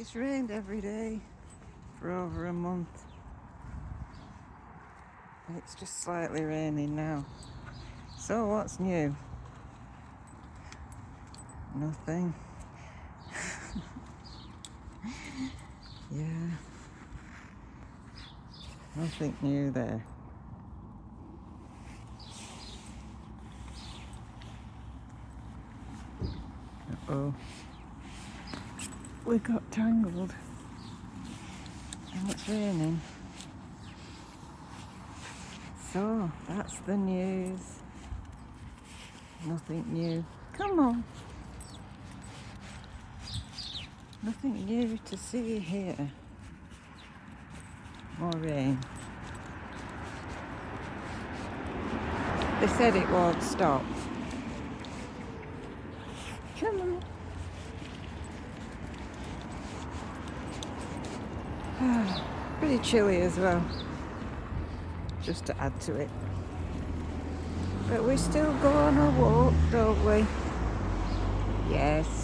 It's rained every day for over a month. It's just slightly raining now. So what's new? Nothing. Yeah. Nothing new there. Uh-oh. We got tangled. And it's raining. So, that's the news. Nothing new. Come on. Nothing new to see here. More rain. They said it won't stop. Come on. Pretty chilly as well. Just to add to it. But we still go on a walk, don't we? Yes.